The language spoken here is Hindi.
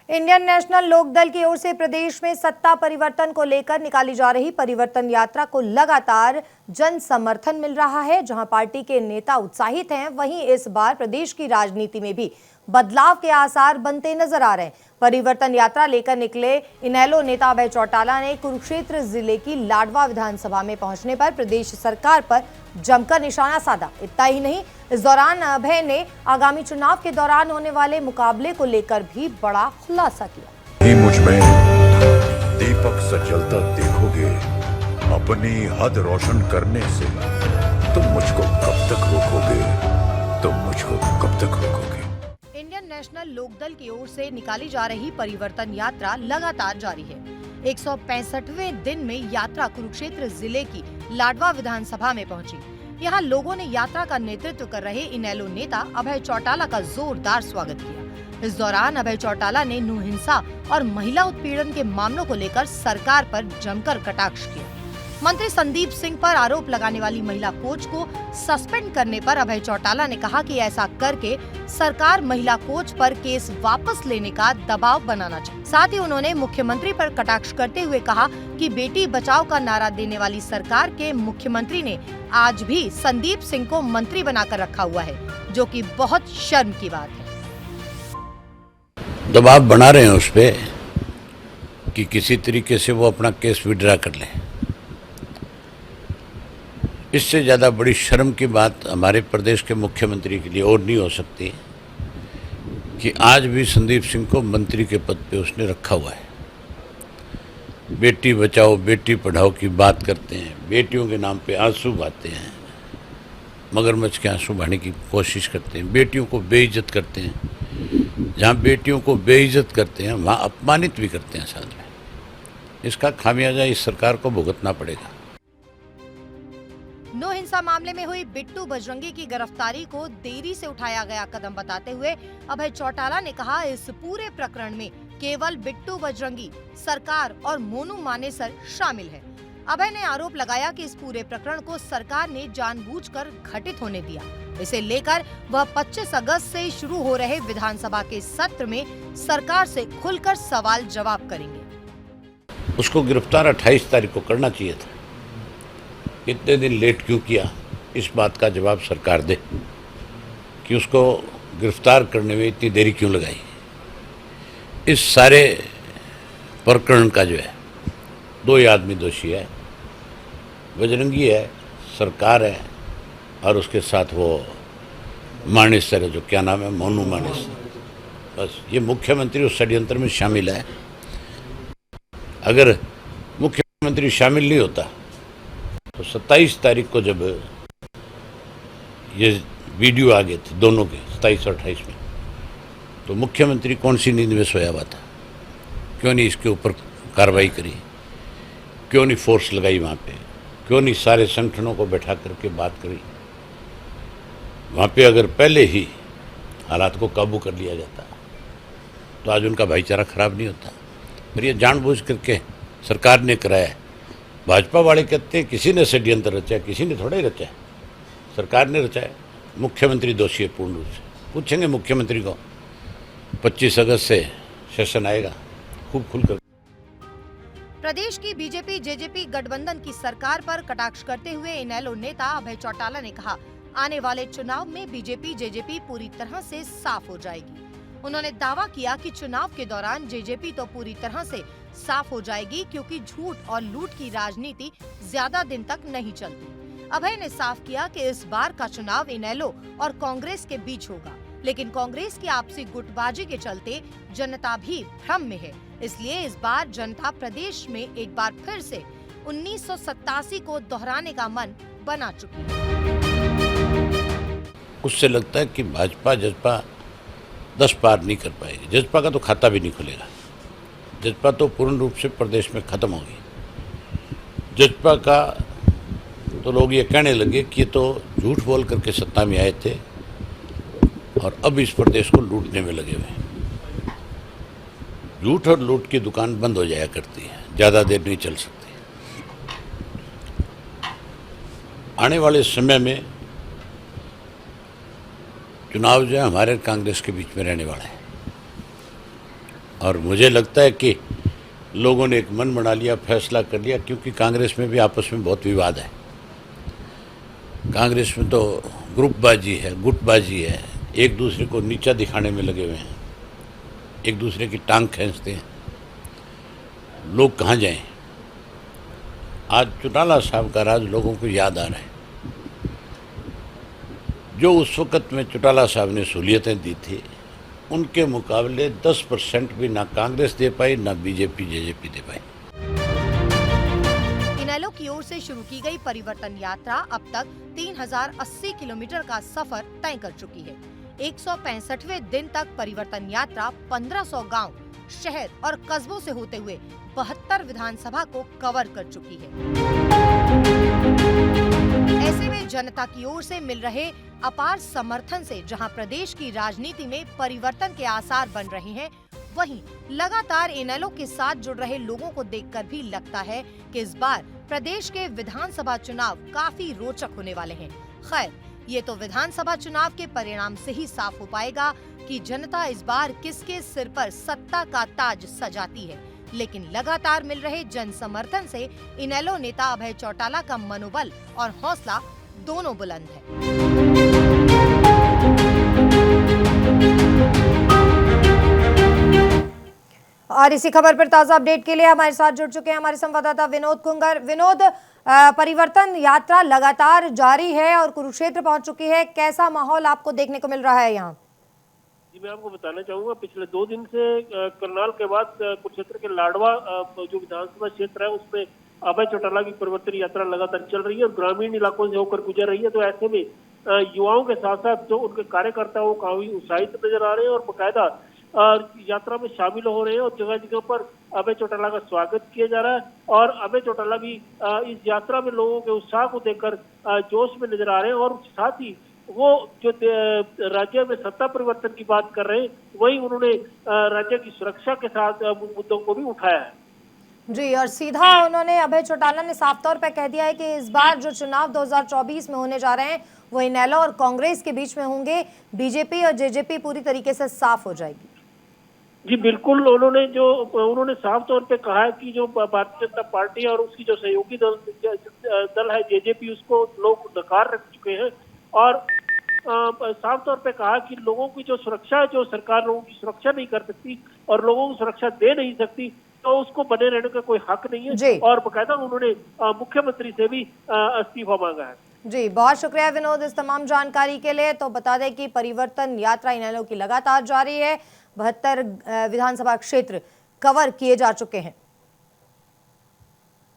इंडियन नेशनल लोकदल की ओर से प्रदेश में सत्ता परिवर्तन को लेकर निकाली जा रही परिवर्तन यात्रा को लगातार जन समर्थन मिल रहा है। जहां पार्टी के नेता उत्साहित हैं, वहीं इस बार प्रदेश की राजनीति में भी बदलाव के आसार बनते नजर आ रहे हैं। परिवर्तन यात्रा लेकर निकले इनेलो नेता अभय चौटाला ने कुरुक्षेत्र जिले की लाडवा विधानसभा में पहुंचने पर प्रदेश सरकार पर जमकर निशाना साधा। इतना ही नहीं, इस दौरान अभय ने आगामी चुनाव के दौरान होने वाले मुकाबले को लेकर भी बड़ा खुलासा किया। मुझ में दीपक सा जलता देखोगे अपनी हद रोशन करने से, तुम मुझको कब तक रोकोगे, तुम मुझको कब तक रोकोगे। इंडियन नेशनल लोकदल की ओर से निकाली जा रही परिवर्तन यात्रा लगातार जारी है। 165वें दिन में यात्रा कुरुक्षेत्र जिले की लाडवा विधानसभा में पहुंची। यहां लोगों ने यात्रा का नेतृत्व कर रहे इनेलो नेता अभय चौटाला का जोरदार स्वागत किया। इस दौरान अभय चौटाला ने नृ हिंसा और महिला उत्पीड़न के मामलों को लेकर सरकार पर जमकर कटाक्ष किया। मंत्री संदीप सिंह पर आरोप लगाने वाली महिला कोच को सस्पेंड करने पर अभय चौटाला ने कहा कि ऐसा करके सरकार महिला कोच पर केस वापस लेने का दबाव बनाना चाहिए। साथ ही उन्होंने मुख्यमंत्री पर कटाक्ष करते हुए कहा कि बेटी बचाओ का नारा देने वाली सरकार के मुख्यमंत्री ने आज भी संदीप सिंह को मंत्री बनाकर रखा हुआ है, जो कि बहुत शर्म की बात है। दबाव बना रहे हैं उस पे कि किसी तरीके से वो अपना केस विड्रा कर ले। इससे ज़्यादा बड़ी शर्म की बात हमारे प्रदेश के मुख्यमंत्री के लिए और नहीं हो सकती कि आज भी संदीप सिंह को मंत्री के पद पे उसने रखा हुआ है। बेटी बचाओ बेटी पढ़ाओ की बात करते हैं, बेटियों के नाम पे आंसू बहाते हैं, मगरमच्छ के आंसू बहाने की कोशिश करते हैं, बेटियों को बेइज्जत करते हैं। जहाँ बेटियों को बेइज्जत करते हैं वहाँ अपमानित भी करते हैं साथ में। इसका खामियाजा इस सरकार को भुगतना पड़ेगा। नृ हिंसा मामले में हुई बिट्टू बजरंगी की गिरफ्तारी को देरी से उठाया गया कदम बताते हुए अभय चौटाला ने कहा, इस पूरे प्रकरण में केवल बिट्टू बजरंगी, सरकार और मोनू मानेसर शामिल है। अभय ने आरोप लगाया कि इस पूरे प्रकरण को सरकार ने जानबूझकर घटित होने दिया। इसे लेकर वह 25 अगस्त से शुरू हो रहे विधानसभा के सत्र में सरकार से खुलकर सवाल जवाब करेंगे। उसको गिरफ्तार 28 तारीख को करना चाहिए था। इतने दिन लेट क्यों किया, इस बात का जवाब सरकार दे कि उसको गिरफ्तार करने में इतनी देरी क्यों लगाई। इस सारे प्रकरण का जो है 2 ही आदमी दोषी है, बजरंगी है, सरकार है और उसके साथ वो मानेसर है, जो क्या नाम है, मोनू मानेसर। बस ये मुख्यमंत्री उस षड्यंत्र में शामिल है। अगर मुख्यमंत्री शामिल नहीं होता तो 27 तारीख को जब ये वीडियो आ गए थे दोनों के 27 और 28 में, तो मुख्यमंत्री कौन सी नींद में सोया हुआ था? क्यों नहीं इसके ऊपर कार्रवाई करी? क्यों नहीं फोर्स लगाई वहाँ पे? क्यों नहीं सारे संगठनों को बैठा करके बात करी? वहाँ पे अगर पहले ही हालात को काबू कर लिया जाता तो आज उनका भाईचारा खराब नहीं होता। पर ये जानबूझ करके सरकार ने कराया है। भाजपा वाले कहते हैं किसी ने षड्यंत्र रचा, किसी ने थोड़ा ही रचा है, सरकार ने रचा है। मुख्यमंत्री दोषी है पूर्ण रूप से। पूछेंगे मुख्यमंत्री को, 25 अगस्त से सेशन आएगा, खूब खुलकर। प्रदेश की बीजेपी जेजेपी गठबंधन की सरकार पर कटाक्ष करते हुए इनेलो नेता अभय चौटाला ने कहा, आने वाले चुनाव में बीजेपी जेजेपी पूरी तरह से साफ हो जाएगी। उन्होंने दावा किया कि चुनाव के दौरान जेजेपी तो पूरी तरह से साफ हो जाएगी, क्योंकि झूठ और लूट की राजनीति ज्यादा दिन तक नहीं चलती। अभय ने साफ किया कि इस बार का चुनाव इनेलो और कांग्रेस के बीच होगा, लेकिन कांग्रेस की आपसी गुटबाजी के चलते जनता भी भ्रम में है। इसलिए इस बार जनता प्रदेश में एक बार फिर से 1987 को दोहराने का मन बना चुकी है। उससे लगता है कि भाजपा जजपा 10 पार नहीं कर पाएगी। जजपा का तो खाता भी नहीं खुलेगा। जजपा तो पूर्ण रूप से प्रदेश में खत्म होगी। जजपा का तो लोग ये कहने लगे कि ये तो झूठ बोल करके सत्ता में आए थे और अब इस प्रदेश को लूटने में लगे हुए हैं। झूठ और लूट की दुकान बंद हो जाया करती है, ज़्यादा देर नहीं चल सकती। आने वाले समय में चुनाव जो है हमारे कांग्रेस के बीच में रहने वाला है और मुझे लगता है कि लोगों ने एक मन बना लिया, फैसला कर लिया, क्योंकि कांग्रेस में भी आपस में बहुत विवाद है। कांग्रेस में तो ग्रुपबाजी है, गुटबाजी है, एक दूसरे को नीचा दिखाने में लगे हुए हैं, एक दूसरे की टांग खींचते हैं। लोग कहाँ जाएं? आज चौटाला साहब का राज लोगों को याद आ रहा है। जो उस वक़्त में चौटाला साहब ने सहूलियतें दी थी, उनके मुकाबले 10% भी ना कांग्रेस दे पाई, ना बीजेपी जेजेपी दे पाई। इनेलो की ओर से शुरू की गई परिवर्तन यात्रा अब तक 3080 किलोमीटर का सफर तय कर चुकी है। 165वें दिन तक परिवर्तन यात्रा 1500 गांव, शहर और कस्बों से होते हुए 72 विधानसभा को कवर कर चुकी है। ऐसे में जनता की ओर से मिल रहे अपार समर्थन से जहां प्रदेश की राजनीति में परिवर्तन के आसार बन रहे हैं, वहीं लगातार इनेलो के साथ जुड़ रहे लोगों को देखकर भी लगता है कि इस बार प्रदेश के विधानसभा चुनाव काफी रोचक होने वाले हैं। खैर, ये तो विधानसभा चुनाव के परिणाम से ही साफ हो पाएगा कि जनता इस बार किसके सिर पर सत्ता का ताज सजाती है। लेकिन लगातार मिल रहे जन समर्थन से इनेलो नेता अभय चौटाला का मनोबल और हौसला दोनों बुलंद है। और इसी खबर पर ताजा अपडेट के लिए हमारे साथ जुड़ चुके हैं हमारे संवाददाता विनोद कुंगर। विनोद, परिवर्तन यात्रा लगातार जारी है और कुरुक्षेत्र पहुंच चुकी है। कैसा माहौल आपको देखने को मिल रहा है यहाँ? जी, मैं आपको बताना चाहूंगा, पिछले 2 दिन से करनाल के बाद कुरुक्षेत्र के लाडवा जो विधानसभा क्षेत्र है उसमें अभय चौटाला की परिवर्तन यात्रा लगातार चल रही है और ग्रामीण इलाकों से होकर गुजर रही है। तो ऐसे में युवाओं के साथ साथ जो उनके कार्यकर्ता वो काफी उत्साहित नजर आ रहे हैं और बाकायदा यात्रा में शामिल हो रहे हैं और जगह जगह पर अभय चौटाला का स्वागत किया जा रहा है। और अभय चौटाला भी इस यात्रा में लोगों के उत्साह को देखकर जोश में नजर आ रहे हैं और साथ ही वो जो राज्य में सत्ता परिवर्तन की बात कर रहे हैं, वही उन्होंने राज्य की सुरक्षा के साथ मुद्दों को भी उठाया है। जी, और सीधा उन्होंने अभय चौटाला ने साफ तौर पर कह दिया है कि इस बार जो चुनाव 2024 में होने जा रहे हैं वो इनेलो और कांग्रेस के बीच में होंगे। बीजेपी और जेजेपी पूरी तरीके से साफ हो जाएगी। जी बिल्कुल, उन्होंने साफ तौर पे कहा है कि जो भारतीय जनता पार्टी और उसकी जो सहयोगी दल है जेजेपी, उसको लोग नकार रख चुके हैं और साफ तौर पे कहा कि लोगों की जो सुरक्षा है, जो सरकार लोगों की सुरक्षा नहीं कर सकती और लोगों को सुरक्षा दे नहीं सकती, तो उसको बने रहने का कोई हक नहीं है। और बाकायदा उन्होंने मुख्यमंत्री से भी इस्तीफा मांगा है। जी, बहुत शुक्रिया विनोद इस तमाम जानकारी के लिए। तो बता दें कि परिवर्तन यात्रा इनेलो की लगातार जारी है। 72 विधानसभा क्षेत्र कवर किए जा चुके हैं।